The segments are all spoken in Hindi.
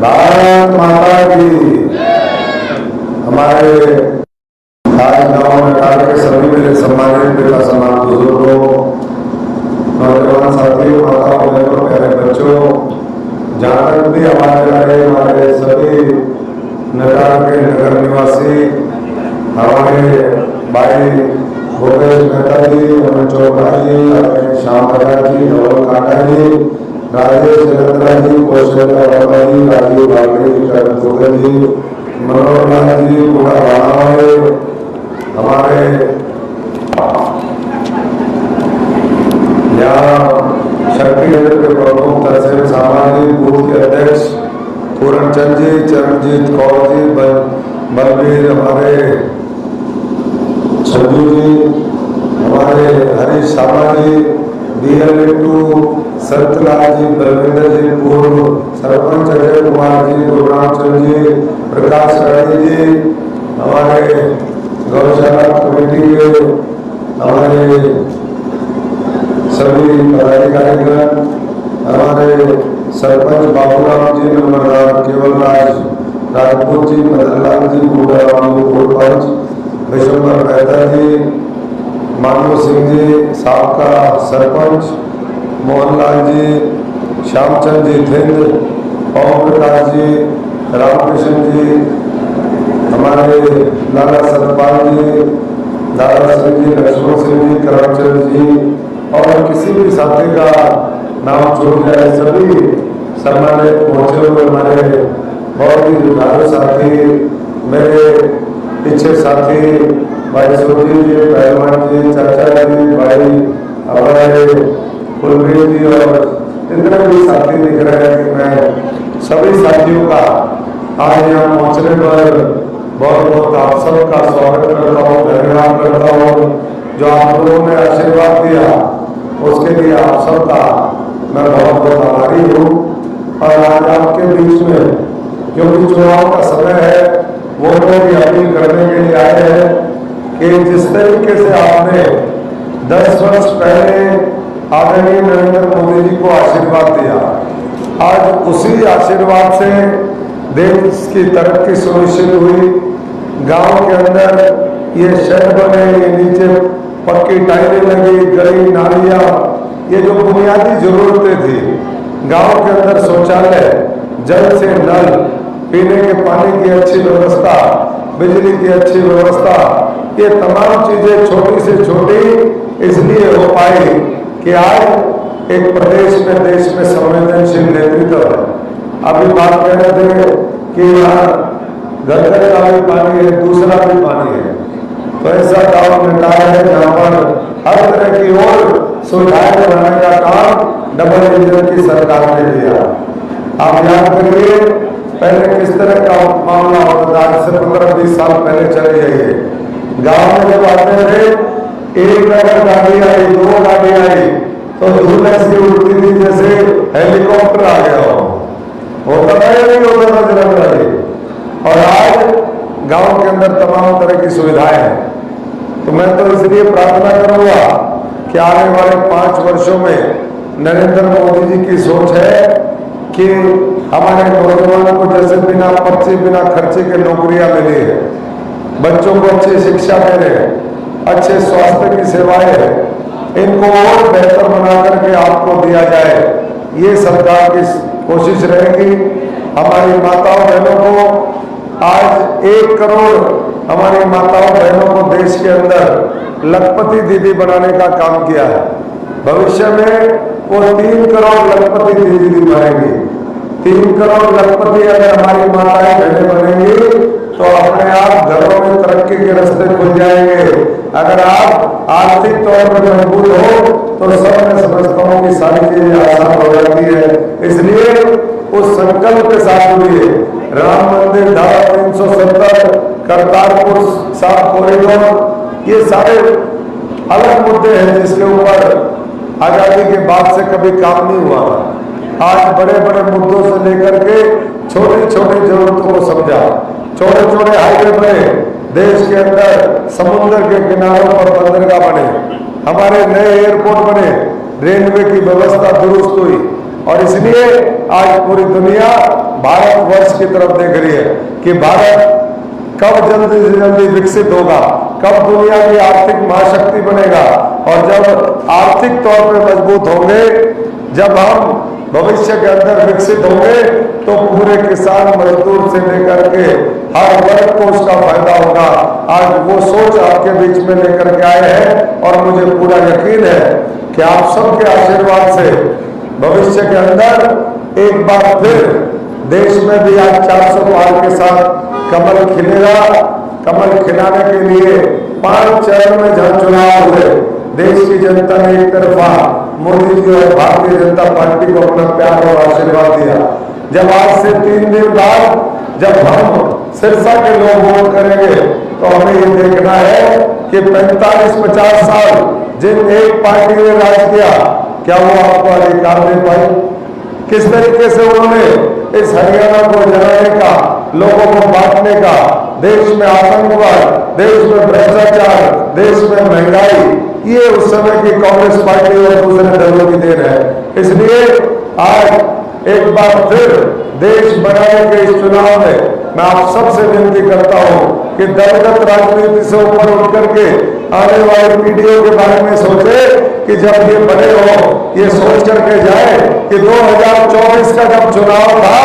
भारत माता की। हमारे आज गाँव में कार्य के सभी मेरे सम्मानित पिता सम्मान बुजुर्गों, नौजवान साथियों, माताओं बहनों, प्यारे बच्चों, जहाँ तक भी आवाज आ रही हमारे सभी नगर के नगर निवासी, हमारे भाई भूपेश मेहता जी, अमन चोपड़ा जी, श्याम प्रकाश जी, धवल काका जी, राजेश जगतरा जी, कौशल वर्मा जी, राजीव भागड़े जी, करण दुबे जी, मनोहर लाल जी, पूरा वाले हमारे यहाँ शक्ति केंद्र के प्रमुख तहसील सामाजिक बूथ के अध्यक्ष पूरणचंद जी, चरणजीत कौर जी, बलबीर, हमारे संजू जी, हमारे हरीश शर्मा जी, BL2 सत्यलाल जी, बलविंदर जी, पूर्व सरपंच अजय कुमार जी, गुरुरामचंद जी, प्रकाश रानी जी, हमारे गौशाला कमेटी के हमारे सभी पदाधिकारीगण, हमारे सरपंच बाबूराम जी, नंबरदार केवल राजपूत जी, मदनलाल जी, पूर्व पंच विशंबर मेहता जी, मानव सिंह जी, साबका सरपंच मोहनलाल जी, श्यामचंद जी थिंद, ओम प्रकाश जी, रामकृष्ण जी, हमारे लाला सतपाल जी, दादा सिंह जी, लक्ष्मण सिंह जी, करमचंद जी, और किसी भी साथी का नाम छूट जाए सभी सम्मानित पहुंचे हुए हमारे बहुत ही जुझारू साथी, मेरे पीछे साथी भाई सोजी जी, पहलवान जी, चाचा जी, भाई हमारे कुलवीर जी, और इतने भी साथी दिख रहे हैं कि मैं सभी साथियों का आज यहाँ पहुँचने पर बहुत बहुत आप सबका स्वागत करता हूँ, धन्यवाद करता हूँ। जो आप लोगों ने आशीर्वाद दिया उसके लिए आप सबका मैं बहुत बहुत आभारी हूँ। और आज आपके बीच में क्योंकि चुनाव का समय है, वोटों की अपील करने के लिए आए हैं कि जिस तरीके से आपने 10 वर्ष पहले आदरणीय नरेंद्र मोदी जी को आशीर्वाद दिया, आज उसी आशीर्वाद से देश की तरक्की सुनिश्चित हुई। गांव के अंदर ये शेड बने, ये नीचे पक्की टाइलें लगी, गली नालियां, ये जो बुनियादी जरूरतें थी, गांव के अंदर शौचालय, जल से नल, पीने के पानी की अच्छी व्यवस्था, बिजली की अच्छी व्यवस्था, ये तमाम चीजें छोटी से छोटी इसलिए हो पाई कि आज एक प्रदेश में, देश में संवेदनशील नेतृत्व है। अभी बात कर रहे थे कि यहाँ घर का भी पानी है, दूसरा भी पानी है, तो ऐसा गाँव निकाय है जहाँ पर हर तरह की और सुविधाएं बनाने का काम डबल इंजन की सरकार ने लिया। आप याद करिए पहले किस तरह का मामला होता था, आज से 15-20 साल पहले चले जाइए। गाँव में जब आते थे, एक अगर गाड़ी आई, 2 गाड़ी आई तो धूल ऐसी उड़ती थी जैसे हेलीकॉप्टर आ गया हो, होता था या नहीं होता था जरा बताइए। और आज गांव के अंदर तमाम तरह की सुविधाएं हैं। तो मैं तो इसलिए प्रार्थना करूंगा कि आने वाले 5 वर्षों में नरेंद्र मोदी जी की सोच है कि हमारे नौजवानों को जैसे बिना पर्चे बिना खर्चे के नौकरियां मिली है, बच्चों को अच्छी शिक्षा दे रहे हैं, अच्छे स्वास्थ्य की सेवाएं है, इनको और बेहतर बना करके आपको दिया जाए, ये सरकार की कोशिश रहेगी। हमारी माताओं बहनों को आज 1 करोड़ हमारी माताओं बहनों को देश के अंदर लखपति दीदी बनाने का काम किया है। भविष्य में वो 3 करोड़ लखपति दीदी बनेंगी। 3 करोड़ लखपति अगर हमारी माताएं बहनें बनेंगी तो अपने आप घरों में तरक्की के रास्ते खुल जाएंगे। अगर आप आर्थिक तौर पर मजबूत हो तो सब मैं समझता हूँ कि सारी चीजें आसान हो जाती है। इसलिए उस संकल्प के साथ जुड़िए। राम मंदिर, धारा 370, करतारपुर साहिब कॉरिडोर, ये सारे अलग मुद्दे हैं जिसके ऊपर आजादी के बाद से कभी काम नहीं हुआ। आज बड़े बड़े मुद्दों से लेकर के छोटी छोटी जरूरतों को समझा, छोटे छोटे हाईवे बने, देश के अंदर समुद्र के किनारों पर बंदरगाह बने, हमारे नए एयरपोर्ट बने, रेलवे की व्यवस्था दुरुस्त हुई और इसलिए आज पूरी दुनिया भारतवर्ष की तरफ देख रही है कि भारत कब जल्दी से जल्दी विकसित होगा, कब दुनिया की आर्थिक महाशक्ति बनेगा। और जब आर्थिक तौर पे मजबूत होंगे, जब हम भविष्य के अंदर विकसित होंगे, तो पूरे किसान मजदूर से लेकर के हर वर्ग को उसका फायदा होगा। आज वो सोच आपके बीच में लेकर के आए हैं और मुझे पूरा यकीन है कि आप सबके आशीर्वाद से भविष्य के अंदर एक बार फिर देश में भी आज 400 पार के साथ कमल खिलेगा। कमल खिलाने के लिए 5 चरण में जहां चुनाव हुए, देश की जनता ने एक तरफा मोदी जी और भारतीय जनता पार्टी को अपना प्यार और आशीर्वाद दिया। जब आज से 3 दिन बाद जब हम सिरसा के लोग वोट करेंगे, तो हमें ये देखना है कि 45-50 साल जिन एक पार्टी ने राज किया, क्या वो आपको अधिकार दे पाई? किस तरीके से उन्होंने इस हरियाणा को जलाने का, लोगों को बांटने का, देश में आतंकवाद, देश में भ्रष्टाचार, देश में महंगाई, ये उस समय की कांग्रेस पार्टी और दूसरे दलों की देन है। इसलिए आज एक बार फिर देश बनाने के इस चुनाव में मैं आप सबसे विनती करता हूं कि दलगत राजनीति से ऊपर उठ करके आने वाली पीढ़ियों के बारे में सोचे कि जब ये बड़े हो, ये सोच करके जाए कि 2024 का जब चुनाव था,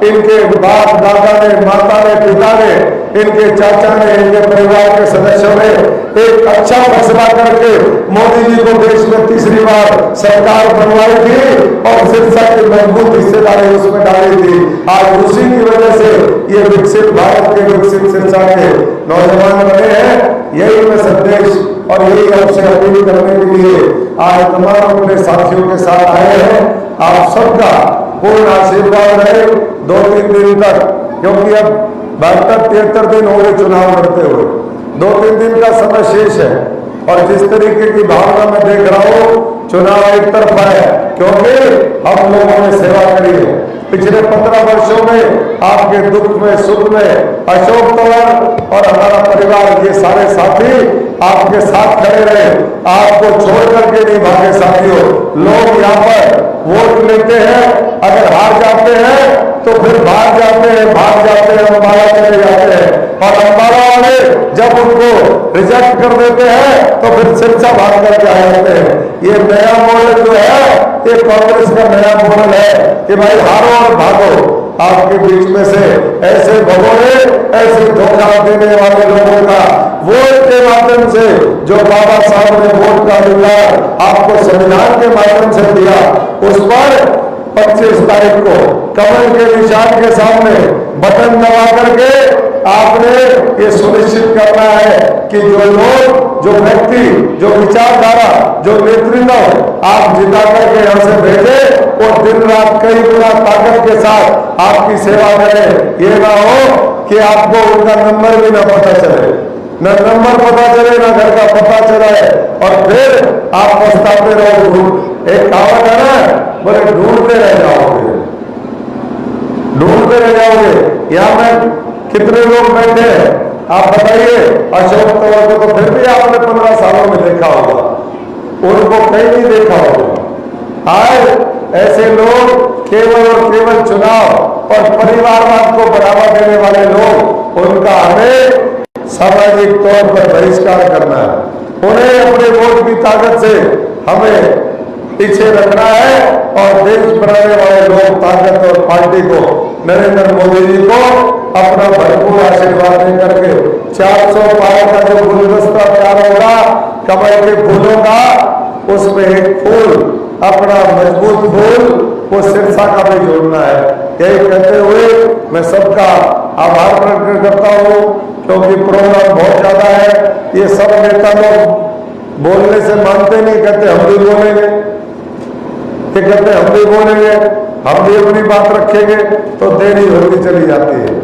इनके बाप दादा ने, माता ने, पिता ने, इनके चाचा ने, इनके परिवार के सदस्यों ने एक अच्छा फैसला करके मोदी जी को देश में तीसरी बार सरकार बनवाई थी और सिरसा की मजबूत हिस्सेदारी उसमें डाली थी। आज उसी की वजह से ये विकसित भारत के, विकसित सिरसा के नौजवान बने हैं। यही मैं संदेश और यही आपसे अपील करने के लिए आज तमाम अपने साथियों के साथ आए हैं। आप सबका पूर्ण आशीर्वाद रहे 2-3 दिन तक, क्योंकि अब 72-73 दिन हो गए चुनाव लड़ते हुए, 2-3 दिन का समय शेष है। और जिस तरीके की भावना में देख रहा हूं, चुनाव एक तरफा है, क्योंकि हम लोगों ने सेवा करी है। पिछले 15 वर्षों में आपके दुख में, सुख में अशोक तंवर और हमारा परिवार, ये सारे साथी आपके साथ खड़े रहे, आपको छोड़ करके नहीं भागे। साथियों, लोग यहाँ पर वोट लेते हैं, अगर हार जाते हैं तो फिर भाग जाते हैं, अम्बाला चले जाते हैं, और अम्बाला वाले जब उनको रिजेक्ट कर देते हैं तो फिर सिरसा भाग करके आ जाते हैं। ये नया मॉडल जो है, ये कांग्रेस का नया मॉडल है कि भाई हारो और भागो। आपके बीच में से ऐसे भगोड़े, ऐसे धोखा देने वाले लोगों का वोट के माध्यम से, जो बाबा साहब ने वोट का अधिकार आपको संविधान के माध्यम से दिया, उस पर 25 तारीख को कमल के निशान के सामने बटन दबा करके आपने ये सुनिश्चित करना है कि जो लोग, जो व्यक्ति, जो विचारधारा, जो नेतृत्व आप जिता करके यहाँ से भेजे, वो दिन रात कई गुना ताकत के साथ आपकी सेवा करें। ये ना हो कि आपको उनका नंबर भी ना पता चले, न नंबर पता चले, न घर का पता चले, और फिर आप पछताते रहो। एक कहावत है ना, बोले ढूंढते रह जाओगे। यहाँ में कितने लोग बैठे हैं आप बताइए? अशोक तंवर को तो फिर भी आपने 15 सालों में देखा होगा, उनको कहीं नहीं देखा होगा। आज ऐसे लोग केवल और केवल चुनाव और परिवारवाद को बढ़ावा देने वाले लोग, उनका हमें सामाजिक तौर पर बहिष्कार करना है। उन्हें अपने वोट की ताकत से हमें पीछे रखना है, और देश बनाने वाले लोग, ताकत और पार्टी को, नरेंद्र मोदी जी को अपना भरपूर आशीर्वाद देकर के 400 पार का जो गुलदस्ता तैयार होगा कमल के फूलों का, उसमें एक फूल, अपना मजबूत फूल, वो सिरसा का भी जोड़ना है। यही कहते हुए मैं सबका आभार प्रकट करता हूँ, क्योंकि प्रोग्राम बहुत ज्यादा है। ये सब नेता लोग बोलने से मानते नहीं, कहते हम भी बोलेंगे, ये कहते हम भी बोलेंगे, हम भी अपनी बात रखेंगे, तो देरी होती चली जाती है।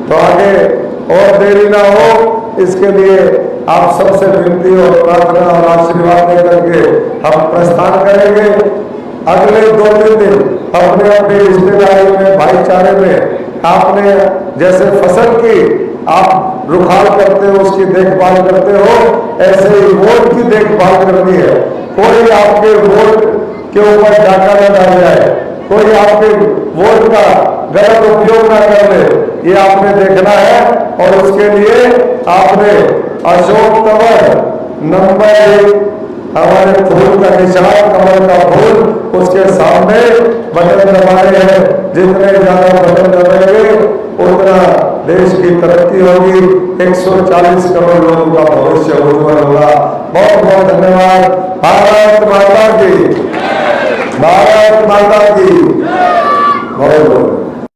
तो आगे और देरी ना हो, इसके लिए आप सबसे विनती और प्रार्थना और आशीर्वाद देकर के हम प्रस्थान करेंगे। अगले 2-3 दिन अपने अपने रिश्तेदारी में, भाईचारे में, आपने जैसे फसल की आप रुखाल करते हो, उसकी देखभाल करते हो, ऐसे ही वोट की देखभाल करनी है। कोई आपके वोट के ऊपर डाका न डाल जाए, कोई आपके वोट का गलत उपयोग न कर ले, ये आपने देखना है। और उसके लिए आपने अशोक तंवर नंबर 1 हमारे फूल का निशान कमल का फूल, उसके सामने बटन दबाए हैं। जितने ज्यादा बटन दबाएंगे उतना देश की तरक्की होगी, 140 करोड़ लोगों का भविष्य उज्जवल होगा। बहुत बहुत धन्यवाद। भारत माता की, भारत माता की। बहुत बहुत